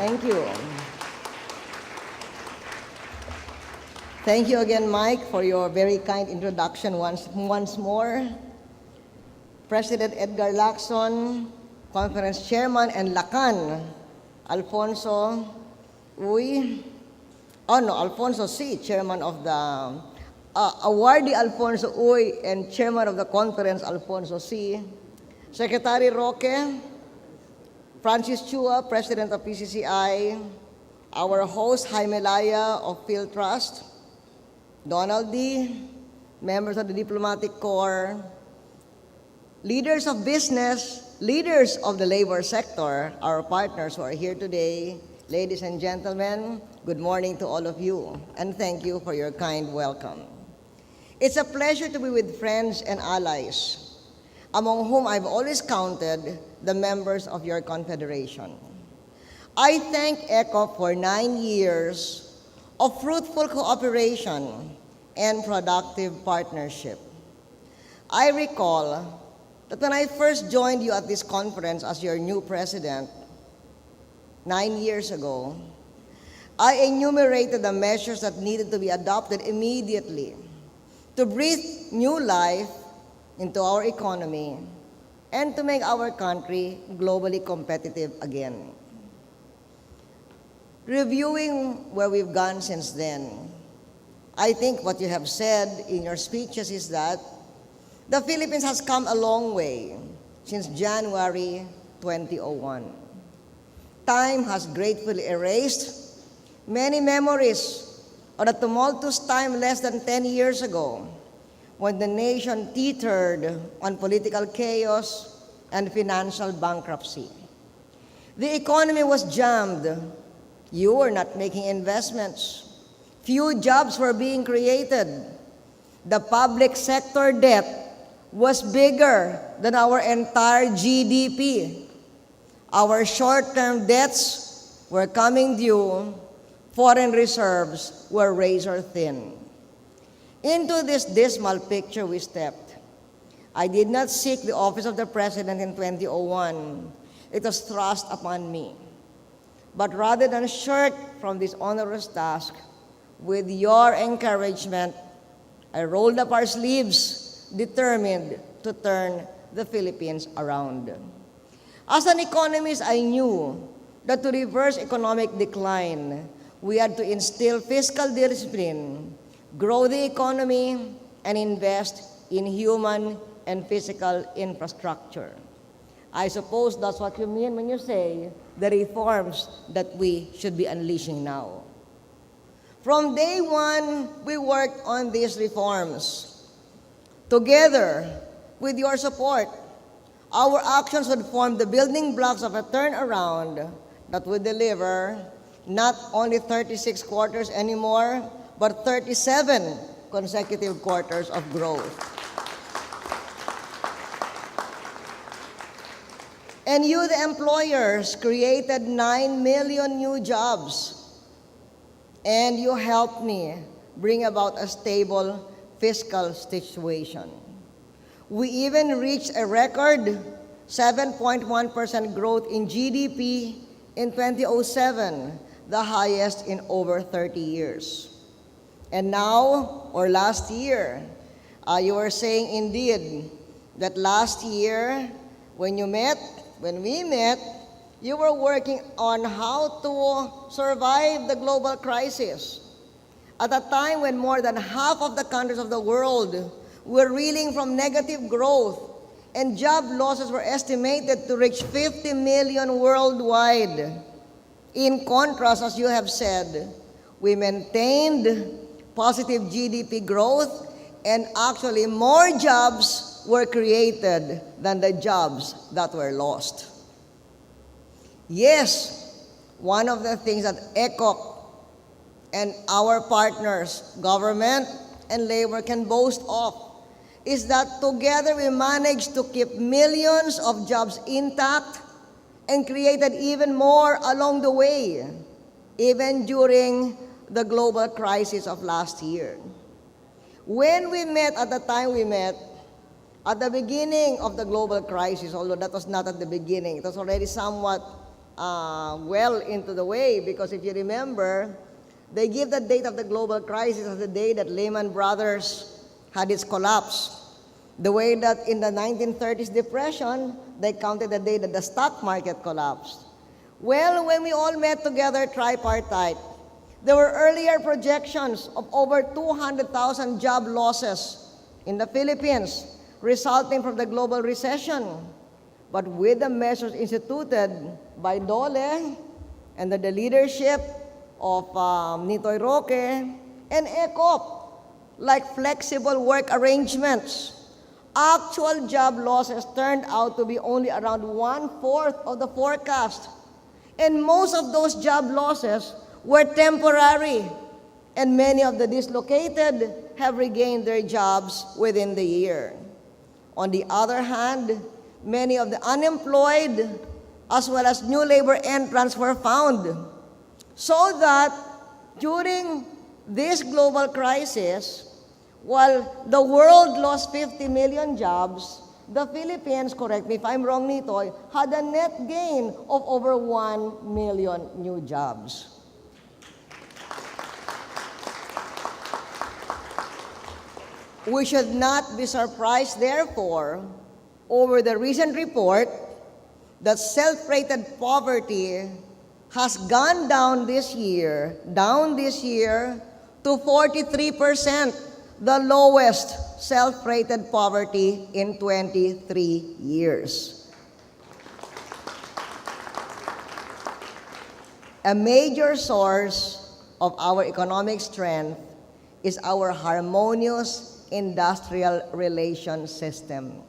Thank you. Thank you again, Mike, for your very kind introduction once more. President Edgar Lacson, Conference Chairman, and Lacan, Alfonso Alfonso C., Chairman of the awardee Alfonso Uy, and Chairman of the Conference, Alfonso C., Secretary Roque, Francis Chua, President of PCCI, our host Jaime Laya of Field Trust, Donald D., members of the Diplomatic Corps, leaders of business, leaders of the labor sector, our partners who are here today, ladies and gentlemen, good morning to all of you, and thank you for your kind welcome. It's a pleasure to be with friends and allies, among whom I've always counted the members of your confederation. I thank ECO for 9 years of fruitful cooperation and productive partnership. I recall that when I first joined you at this conference as your new president 9 years ago, I enumerated the measures that needed to be adopted immediately to breathe new life into our economy and to make our country globally competitive again. Reviewing where we've gone since then, I think what you have said in your speeches is that the Philippines has come a long way since January 2001. Time has gratefully erased many memories of the tumultuous time less than 10 years ago when the nation teetered on political chaos and financial bankruptcy. The economy was jammed. You were not making investments. Few jobs were being created. The public sector debt was bigger than our entire GDP. Our short-term debts were coming due. Foreign reserves were razor thin. Into this dismal picture we stepped. I did not seek the office of the president in 2001. It was thrust upon me. But rather than shirk from this onerous task, with your encouragement, I rolled up our sleeves, determined to turn the Philippines around. As an economist, I knew that to reverse economic decline, we had to instill fiscal discipline, grow the economy, and invest in human and physical infrastructure. I suppose that's what you mean when you say the reforms that we should be unleashing now. From day one, we worked on these reforms. Together, with your support, our actions would form the building blocks of a turnaround that would deliver not only 36 quarters anymore, but 37 consecutive quarters of growth. And you, the employers, created 9 million new jobs. And you helped me bring about a stable fiscal situation. We even reached a record 7.1% growth in GDP in 2007, the highest in over 30 years. And now, or last year, you were saying indeed that last year when we met, you were working on how to survive the global crisis. At a time when more than half of the countries of the world were reeling from negative growth and job losses were estimated to reach 50 million worldwide. In contrast, as you have said, we maintained positive GDP growth and actually more jobs were created than the jobs that were lost. Yes, one of the things that ECOC and our partners, government and labor, can boast of is that together we managed to keep millions of jobs intact and created even more along the way, even during the global crisis of last year. When we met, at the time we met, at the beginning of the global crisis, although that was not at the beginning, it was already somewhat well into the way, because if you remember, they give the date of the global crisis as the day that Lehman Brothers had its collapse. The way that in the 1930s depression, they counted the day that the stock market collapsed. Well, when we all met together tripartite, there were earlier projections of over 200,000 job losses in the Philippines resulting from the global recession. But with the measures instituted by DOLE and the leadership of Nitoy Roque and ECOP, like flexible work arrangements, actual job losses turned out to be only around 1/4 of the forecast. And most of those job losses were temporary, and many of the dislocated have regained their jobs within the year. On the other hand, many of the unemployed as well as new labor entrants were found. So that during this global crisis, while the world lost 50 million jobs, the Philippines, correct me if I'm wrong, Nitoy, had a net gain of over 1 million new jobs. We should not be surprised, therefore, over the recent report that self-rated poverty has gone down this year to 43%, the lowest self-rated poverty in 23 years. A major source of our economic strength is our harmonious industrial relation system.